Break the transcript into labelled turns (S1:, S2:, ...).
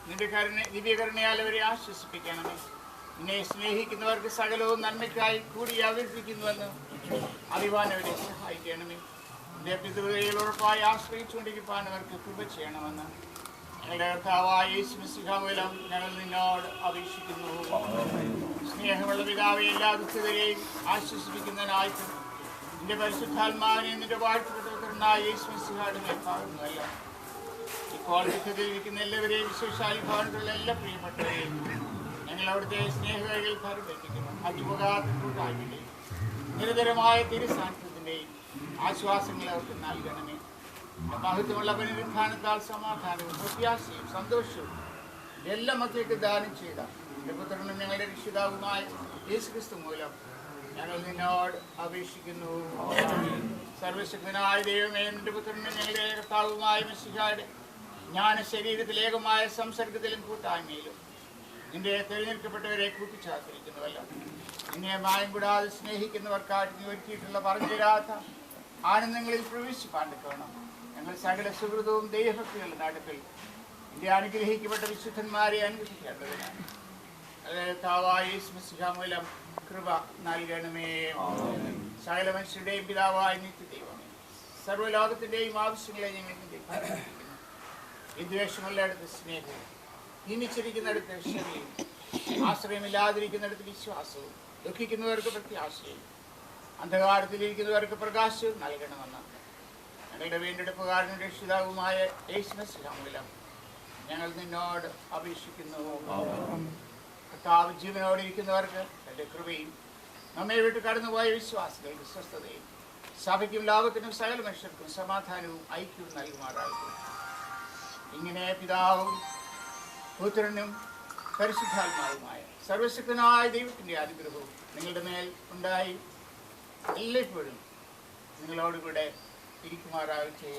S1: നിന്റെ ദിവ്യകരുണയാൽ അവരെ ആശ്വസിപ്പിക്കണമേ. നിന്നെ സ്നേഹിക്കുന്നവർക്ക് സകലവും നന്മയ്ക്കായി കൂടി അവതരിപ്പിക്കുന്നുവെന്ന് അറിവാൻ അവരെ സഹായിക്കണമേ. നിന്റെ പിതൃകയിൽ ഉറപ്പായി ആശ്രയിച്ചുകൊണ്ടിരിക്കാൻ അവർക്ക് കൃപ ചെയ്യണമെന്ന് ഞങ്ങളുടെ കർത്താവായ യേശു മിശിഹ മൂലം ഞങ്ങൾ നിന്നോട് അപേക്ഷിക്കുന്നു. സ്നേഹമുള്ള പിതാവെ, എല്ലാ ദുഃഖിതരെയും ആശ്വസിപ്പിക്കുന്നതിനായിട്ടും നിന്റെ പരിശുദ്ധാത്മാവിനെ നിന്റെ വാഴ്ത്തപ്പെട്ടവനായ യേശു മിശിഹായുടെ മേൽ പകർന്നുവല്ല. ഇപ്പോൾ ദുഃഖത്തിലിരിക്കുന്ന എല്ലാവരെയും വിശേഷാൽ ഭവനത്തിലുള്ള എല്ലാ പ്രിയപ്പെട്ടവരെയും ഞങ്ങൾ അവിടുത്തെ സ്നേഹകയിൽ പരിപേക്ഷിക്കുന്നു. അതിപോകാത്ത കൂട്ടായ്മയുടെയും നിരന്തരമായ തിരുസാന്നിധ്യത്തിൻ്റെയും ആശ്വാസങ്ങൾ അവർക്ക് നൽകണമേ. മഹത്വമുള്ള പുനരുത്ഥാനത്താൽ സമാധാനവും പ്രത്യാശയും സന്തോഷവും എല്ലാ മക്കൾക്ക് ദാനം ചെയ്ത എൻ്റെ പുത്രനും ഞങ്ങളുടെ രക്ഷിതാവുമായ യേശുക്രിസ്തു മൂലം ഞങ്ങൾ നിന്നോട് അപേക്ഷിക്കുന്നു. സർവശക്തനായ ദൈവമേ, നിന്റെ പുത്രനും ഞങ്ങളുടെ കർത്താവുമായ മിശിഹായുടെ ജ്ഞാന ശരീരത്തിലേകമായ സംസർഗത്തിലും കൂട്ടായ്മയിലും നിന്റെ തിരഞ്ഞെടുക്കപ്പെട്ടവരെ കൂട്ടിച്ചാർത്തിരിക്കുന്നുവല്ലോ. നിന്നെ മായം കൂടാതെ സ്നേഹിക്കുന്നവർക്കായിട്ട് നീ ഒരുക്കിയിട്ടുള്ള പറഞ്ഞു തരാത്ത ആനന്ദങ്ങളിൽ പ്രവേശിപ്പാൻ നിൽക്കണം. ഞങ്ങൾ സകല സുഹൃതവും ദൈവഭക്തികളുടെ നാട്ടിൽ നിന്റെ അനുഗ്രഹിക്കപ്പെട്ട വിശുദ്ധന്മാരെ അനുഗ്രഹിക്കേണ്ടതിനാണ് മൂലം കൃപ നൽകണമേ. സകല മനുഷ്യരുടെയും പിതാവായ നിത്യദൈവമേ, സർവ്വലോകത്തിൻ്റെയും ആവശ്യങ്ങളെ ഞങ്ങൾ വിദ്വേഷമുള്ളയിടത്ത് സ്നേഹവും, ഭിന്നിച്ചിരിക്കുന്നിടത്ത് ക്ഷമയും, ആശ്രയമില്ലാതിരിക്കുന്നിടത്ത് വിശ്വാസവും, ദുഃഖിക്കുന്നവർക്ക് പ്രത്യാശയും, അന്ധകാരത്തിലിരിക്കുന്നവർക്ക് പ്രകാശവും നൽകണമെന്ന് ഞങ്ങളുടെ വീണ്ടെടുപ്പുകാരനും രക്ഷിതാവുമായ യേശു മിശിഹ മൂലം ഞങ്ങൾ നിന്നോട് അപേക്ഷിക്കുന്നു. കർത്താവ് ജീവനോടെ ഇരിക്കുന്നവർക്ക് തൻ്റെ കൃപയും, നമ്മെ വിട്ട് കടന്നുപോയ വിശ്വാസികൾക്ക് സ്വസ്ഥതയും, സഭയ്ക്കും ലോകത്തിനും സകല മനുഷ്യർക്കും സമാധാനവും ഐക്യവും നൽകുമാറാകും. ഇങ്ങനെ പിതാവും പുത്രനും പരിശുദ്ധാത്മാവുമായ സർവശക്തനായ ദൈവത്തിൻ്റെ അനുഗ്രഹവും നിങ്ങളുടെ മേൽ ഉണ്ടായി എല്ലായ്പ്പോഴും നിങ്ങളോടുകൂടെ ഇരിക്കുമാറാകട്ടെ.